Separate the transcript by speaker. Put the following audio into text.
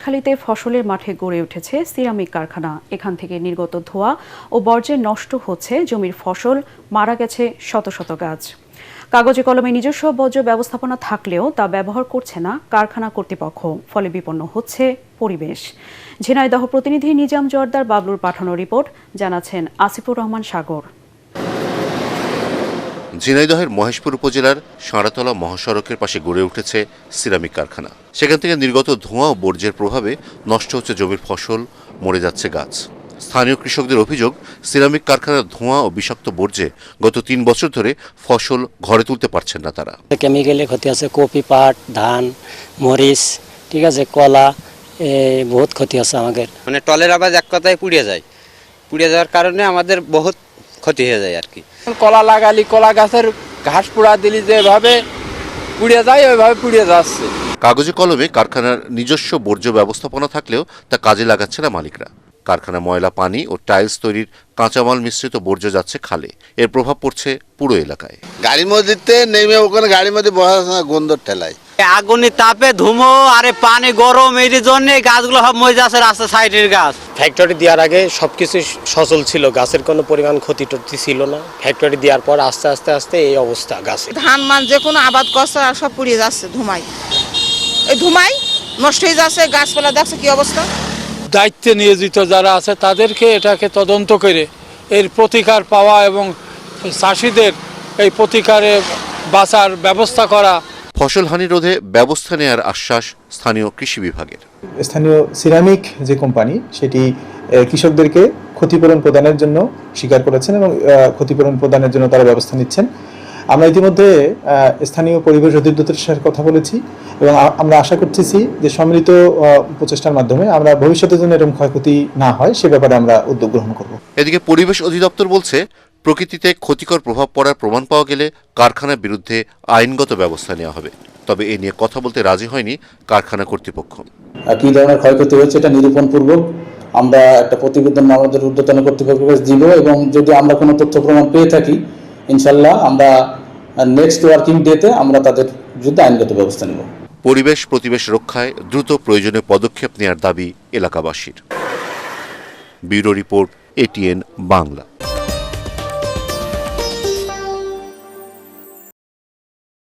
Speaker 1: মহেশখালীতে ফসলের মাঠে গড়ে উঠেছে সিরামিক কারখানা। এখান থেকে নির্গত ধোঁয়া ও বর্জ্যে নষ্ট হচ্ছে জমির ফসল, মারা গেছে শত শত গাছ। কাগজে কলমে নিজস্ব বর্জ্য ব্যবস্থাপনা থাকলেও তা ব্যবহার করছে না কারখানা কর্তৃপক্ষ, ফলে বিপন্ন হচ্ছে পরিবেশ। ঝিনাইদহ প্রতিনিধি নিজাম জর্দার বাবলুর পাঠানো রিপোর্ট, জানাচ্ছেন আসিফুর রহমান সাগর।
Speaker 2: ঝিনাইদহের মহেশপুর উপজেলার সাঁড়াতলা মহাসড়কের পাশে গড়ে উঠেছে সিরামিক কারখানা। সেখান থেকে নির্গত ধোঁয়া ও বর্জ্যের প্রভাবে নষ্ট হচ্ছে জমির ফসল, মরে যাচ্ছে গাছ। স্থানীয় কৃষকদের অভিযোগ, সিরামিক কারখানার ধোঁয়া ও বিষাক্ত বর্জ্যে গত 3 বছর ধরে ফসল ঘরে তুলতে পারছেন না তারা।
Speaker 3: কেমিক্যালে ক্ষতি আছে, কপি, পাট, ধান, মরিচ, ঠিক আছে, কলা, বহুত ক্ষতি আছে আমাদের।
Speaker 4: মানে টলের আবাদ এক কথায় পুড়িয়ে যায়। পুড়িয়ে যাওয়ার কারণে আমাদের বহুত ক্ষতি হয়ে যায় আর কি।
Speaker 5: কলা লাগালি, কলা গাছের ঘাস পোড়া দিলি যেভাবে পুড়িয়ে যায় ওইভাবে পুড়িয়ে যাচ্ছে।
Speaker 2: কাগজে কলমে কারখানার নিজস্ব বর্জ্য ব্যবস্থাপনা থাকলেও তা কাজে লাগাচ্ছে না মালিকরা। কারখানা ময়লা পানি ও টাইলস তৈরির কাঁচামাল মিশ্রিত বর্জ্য যাচ্ছে খালে। এর প্রভাব পড়ছে পুরো এলাকায়।
Speaker 6: গাড়ির মধ্যে নেমে ওখানে গাড়ির মধ্যে বসা গন্ধ ঠেলায়।
Speaker 4: আগুনের তাপে ধুমো আর পানি গরম, এই জন্য গাছগুলো সব মরে যাচ্ছে, রাস্তা সাইডের গাছ।
Speaker 7: ফ্যাক্টরি দেওয়ার আগে সবকিছু সচল ছিল, গাছের কোনো পরিমাণ ক্ষতি টতি ছিল না। ফ্যাক্টরি দেওয়ার পর আস্তে আস্তে আস্তে এই অবস্থা। গাছে
Speaker 8: ধান মান যে কোনো আবাদ করছে আর সব পুড়িয়ে যাচ্ছে ধুমাই। এই ধুমাই নষ্ট হয়ে যাচ্ছে, গাছপালা দেখছে কি অবস্থা।
Speaker 5: দায়িত্বে নিয়োজিত যারা আছে তাদেরকে এটাকে তদন্ত করে এর প্রতিকার পাওয়া এবং চাষিদের এই প্রতিকারে বাঁচার ব্যবস্থা করা।
Speaker 2: ফসল হানি রোধে ব্যবস্থা নেওয়ার আশ্বাস স্থানীয় কৃষি বিভাগের।
Speaker 9: স্থানীয় সিরামিক যে কোম্পানি, সেটি কৃষকদেরকে ক্ষতিপূরণ প্রদানের জন্য স্বীকার করেছেন এবং ক্ষতিপূরণ প্রদানের জন্য তারা ব্যবস্থা নিচ্ছেন। আমরা ইতিমধ্যে স্থানীয় পরিবেশ অধিদপ্তরের সাথে কথা বলেছি এবং আমরা আশা করতেছি যে সম্মিলিত প্রচেষ্টার মাধ্যমে আমরা ভবিষ্যতে যেন এরকম ক্ষয়ক্ষতি না হয় সে ব্যাপারে আমরা উদ্যোগ গ্রহণ করব।
Speaker 2: এদিকে পরিবেশ অধিদপ্তর বলছে, প্রকৃতিতে ক্ষতিকর প্রভাব পড়ার প্রমাণ পাওয়া গেলে কারখানার বিরুদ্ধে আইনগত ব্যবস্থা নেওয়া হবে। তবে এ নিয়ে কথা বলতে রাজি হয়নি কারখানা কর্তৃপক্ষ।
Speaker 10: কি ধরনের ক্ষয়ক্ষতি হয়েছে এটা নিরূপণপূর্বক আমরা একটা প্রতিবেদন আমাদের ঊর্ধ্বতন কর্তৃপক্ষকে দিব এবং যদি আমরা কোনো তথ্য প্রমাণ পেয়ে থাকি, ইনশাল্লাহ আমরা নেক্সট ওয়ার্কিং ডেতে আমরা তাদের বিরুদ্ধে আইনগত ব্যবস্থা নেব।
Speaker 2: পরিবেশ প্রতিবেশ রক্ষায় দ্রুত প্রয়োজনীয় পদক্ষেপ নেওয়ার দাবি এলাকাবাসীর। Bureau report, ATN Bangla.